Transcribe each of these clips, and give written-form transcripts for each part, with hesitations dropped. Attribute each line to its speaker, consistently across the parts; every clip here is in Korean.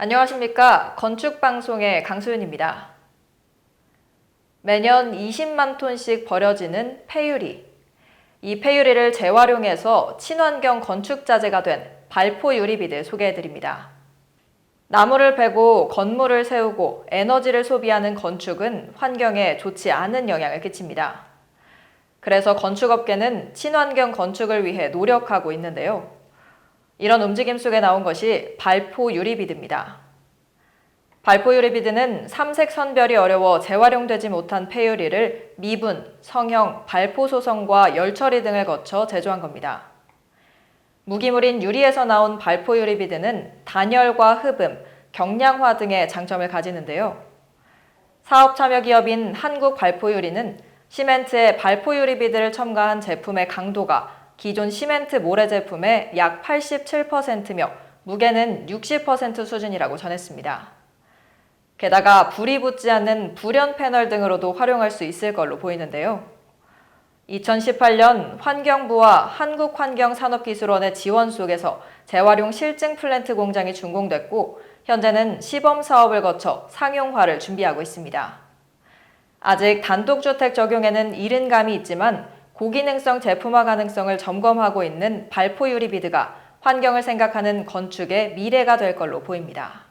Speaker 1: 안녕하십니까. 건축방송의 강소윤입니다. 매년 20만 톤씩 버려지는 폐유리. 이 폐유리를 재활용해서 친환경 건축자재가 된 발포 유리비드 소개해드립니다. 나무를 베고 건물을 세우고 에너지를 소비하는 건축은 환경에 좋지 않은 영향을 끼칩니다. 그래서 건축업계는 친환경 건축을 위해 노력하고 있는데요. 이런 움직임 속에 나온 것이 발포 유리비드입니다. 발포 유리비드는 삼색 선별이 어려워 재활용되지 못한 폐유리를 미분, 성형, 발포 소성과 열 처리 등을 거쳐 제조한 겁니다. 무기물인 유리에서 나온 발포 유리비드는 단열과 흡음, 경량화 등의 장점을 가지는데요. 사업 참여 기업인 한국발포유리는 시멘트에 발포 유리비드를 첨가한 제품의 강도가 기존 시멘트 모래 제품의 약 87%며 무게는 60% 수준이라고 전했습니다. 게다가 불이 붙지 않는 불연 패널 등으로도 활용할 수 있을 걸로 보이는데요. 2018년 환경부와 한국환경산업기술원의 지원 속에서 재활용 실증 플랜트 공장이 준공됐고 현재는 시범 사업을 거쳐 상용화를 준비하고 있습니다. 아직 단독주택 적용에는 이른 감이 있지만 고기능성 제품화 가능성을 점검하고 있는 발포 유리비드가 환경을 생각하는 건축의 미래가 될 걸로 보입니다.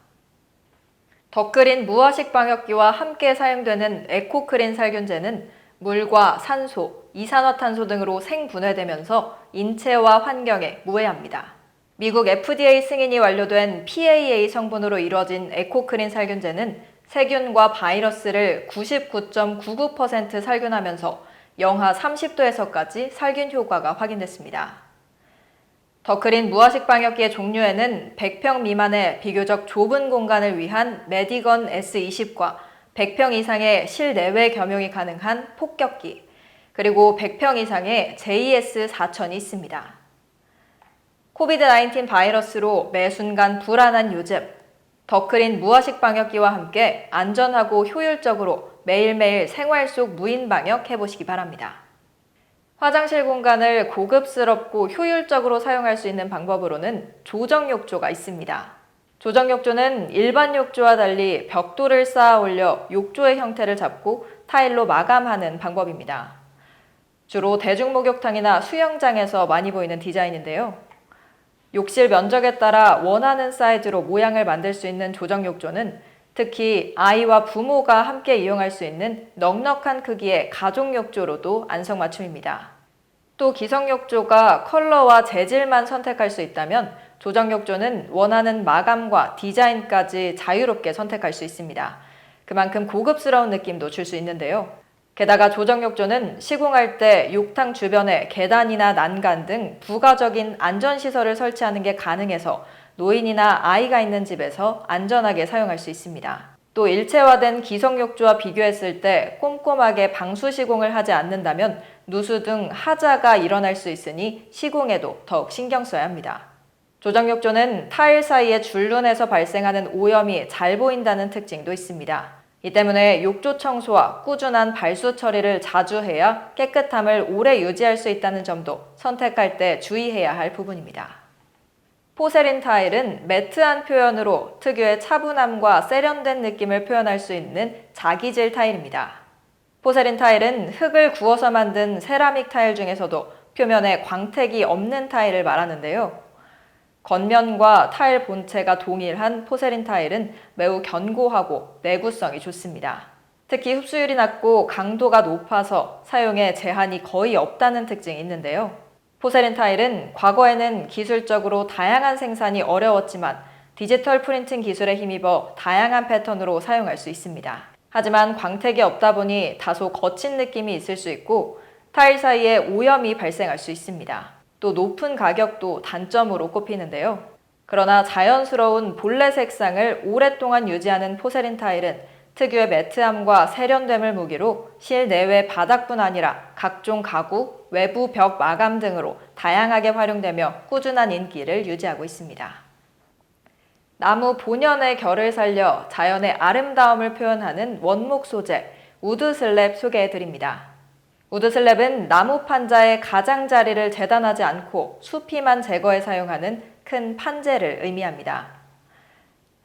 Speaker 1: 덧그린 무화식 방역기와 함께 사용되는 에코크린 살균제는 물과 산소, 이산화탄소 등으로 생분해되면서 인체와 환경에 무해합니다. 미국 FDA 승인이 완료된 PAA 성분으로 이루어진 에코크린 살균제는 세균과 바이러스를 99.99% 살균하면서 영하 30도에서까지 살균 효과가 확인됐습니다. 덧그린 무화식 방역기의 종류에는 100평 미만의 비교적 좁은 공간을 위한 메디건 S20과 100평 이상의 실내외 겸용이 가능한 폭격기, 그리고 100평 이상의 JS4000이 있습니다. 코비드-19 바이러스로 매 순간 불안한 요즘, 덧그린 무화식 방역기와 함께 안전하고 효율적으로 매일매일 생활 속 무인 방역 해보시기 바랍니다. 화장실 공간을 고급스럽고 효율적으로 사용할 수 있는 방법으로는 조정욕조가 있습니다. 조정욕조는 일반 욕조와 달리 벽돌을 쌓아 올려 욕조의 형태를 잡고 타일로 마감하는 방법입니다. 주로 대중목욕탕이나 수영장에서 많이 보이는 디자인인데요. 욕실 면적에 따라 원하는 사이즈로 모양을 만들 수 있는 조정욕조는 특히 아이와 부모가 함께 이용할 수 있는 넉넉한 크기의 가족욕조로도 안성맞춤입니다. 또 기성욕조가 컬러와 재질만 선택할 수 있다면 조정욕조는 원하는 마감과 디자인까지 자유롭게 선택할 수 있습니다. 그만큼 고급스러운 느낌도 줄 수 있는데요. 게다가 조정욕조는 시공할 때 욕탕 주변에 계단이나 난간 등 부가적인 안전시설을 설치하는 게 가능해서 노인이나 아이가 있는 집에서 안전하게 사용할 수 있습니다. 또 일체화된 기성욕조와 비교했을 때 꼼꼼하게 방수 시공을 하지 않는다면 누수 등 하자가 일어날 수 있으니 시공에도 더욱 신경 써야 합니다. 조정욕조는 타일 사이에 줄눈에서 발생하는 오염이 잘 보인다는 특징도 있습니다. 이 때문에 욕조 청소와 꾸준한 발수 처리를 자주 해야 깨끗함을 오래 유지할 수 있다는 점도 선택할 때 주의해야 할 부분입니다. 포세린 타일은 매트한 표현으로 특유의 차분함과 세련된 느낌을 표현할 수 있는 자기질 타일입니다. 포세린 타일은 흙을 구워서 만든 세라믹 타일 중에서도 표면에 광택이 없는 타일을 말하는데요. 겉면과 타일 본체가 동일한 포세린 타일은 매우 견고하고 내구성이 좋습니다. 특히 흡수율이 낮고 강도가 높아서 사용에 제한이 거의 없다는 특징이 있는데요. 포세린 타일은 과거에는 기술적으로 다양한 생산이 어려웠지만 디지털 프린팅 기술에 힘입어 다양한 패턴으로 사용할 수 있습니다. 하지만 광택이 없다 보니 다소 거친 느낌이 있을 수 있고 타일 사이에 오염이 발생할 수 있습니다. 또 높은 가격도 단점으로 꼽히는데요. 그러나 자연스러운 본래 색상을 오랫동안 유지하는 포세린 타일은 특유의 매트함과 세련됨을 무기로 실내외 바닥뿐 아니라 각종 가구, 외부 벽 마감 등으로 다양하게 활용되며 꾸준한 인기를 유지하고 있습니다. 나무 본연의 결을 살려 자연의 아름다움을 표현하는 원목 소재, 우드 슬랩 소개해드립니다. 우드 슬랩은 나무 판자의 가장자리를 재단하지 않고 수피만 제거해 사용하는 큰 판재를 의미합니다.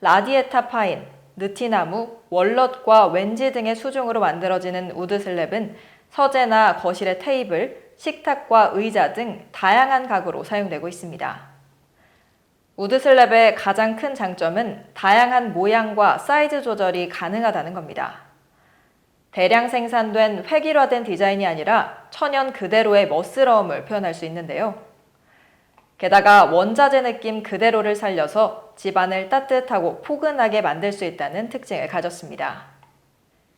Speaker 1: 라디에타 파인, 느티나무, 월넛과 웬지 등의 수종으로 만들어지는 우드 슬랩은 서재나 거실의 테이블, 식탁과 의자 등 다양한 가구로 사용되고 있습니다. 우드 슬랩의 가장 큰 장점은 다양한 모양과 사이즈 조절이 가능하다는 겁니다. 대량 생산된 획일화된 디자인이 아니라 천연 그대로의 멋스러움을 표현할 수 있는데요. 게다가 원자재 느낌 그대로를 살려서 집안을 따뜻하고 포근하게 만들 수 있다는 특징을 가졌습니다.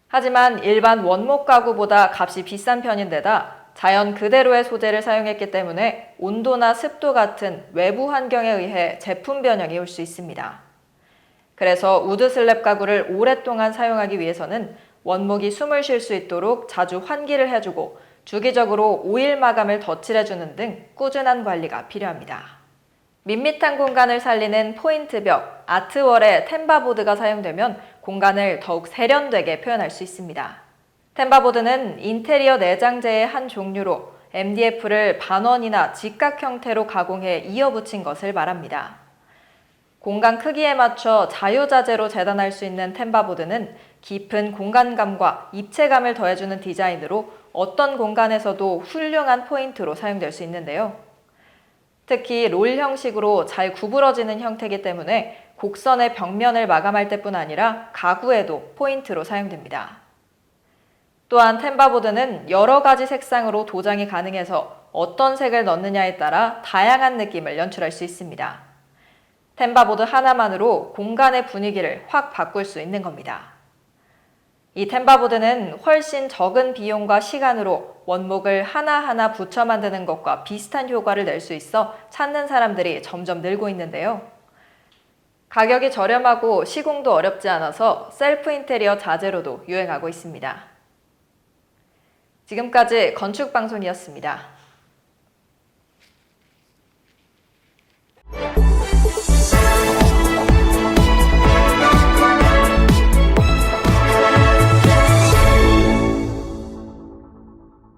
Speaker 1: 하지만 일반 원목 가구보다 값이 비싼 편인데다 자연 그대로의 소재를 사용했기 때문에 온도나 습도 같은 외부 환경에 의해 제품 변형이 올 수 있습니다. 그래서 우드 슬랩 가구를 오랫동안 사용하기 위해서는 원목이 숨을 쉴 수 있도록 자주 환기를 해주고 주기적으로 오일 마감을 덧칠해주는 등 꾸준한 관리가 필요합니다. 밋밋한 공간을 살리는 포인트벽, 아트월에 템바보드가 사용되면 공간을 더욱 세련되게 표현할 수 있습니다. 템바보드는 인테리어 내장재의 한 종류로 MDF를 반원이나 직각 형태로 가공해 이어붙인 것을 말합니다. 공간 크기에 맞춰 자유자재로 재단할 수 있는 템바보드는 깊은 공간감과 입체감을 더해주는 디자인으로 어떤 공간에서도 훌륭한 포인트로 사용될 수 있는데요. 특히 롤 형식으로 잘 구부러지는 형태이기 때문에 곡선의 벽면을 마감할 때뿐 아니라 가구에도 포인트로 사용됩니다. 또한 템바보드는 여러 가지 색상으로 도장이 가능해서 어떤 색을 넣느냐에 따라 다양한 느낌을 연출할 수 있습니다. 템바보드 하나만으로 공간의 분위기를 확 바꿀 수 있는 겁니다. 이 템바보드는 훨씬 적은 비용과 시간으로 원목을 하나하나 붙여 만드는 것과 비슷한 효과를 낼 수 있어 찾는 사람들이 점점 늘고 있는데요. 가격이 저렴하고 시공도 어렵지 않아서 셀프 인테리어 자재로도 유행하고 있습니다. 지금까지 건축방송이었습니다.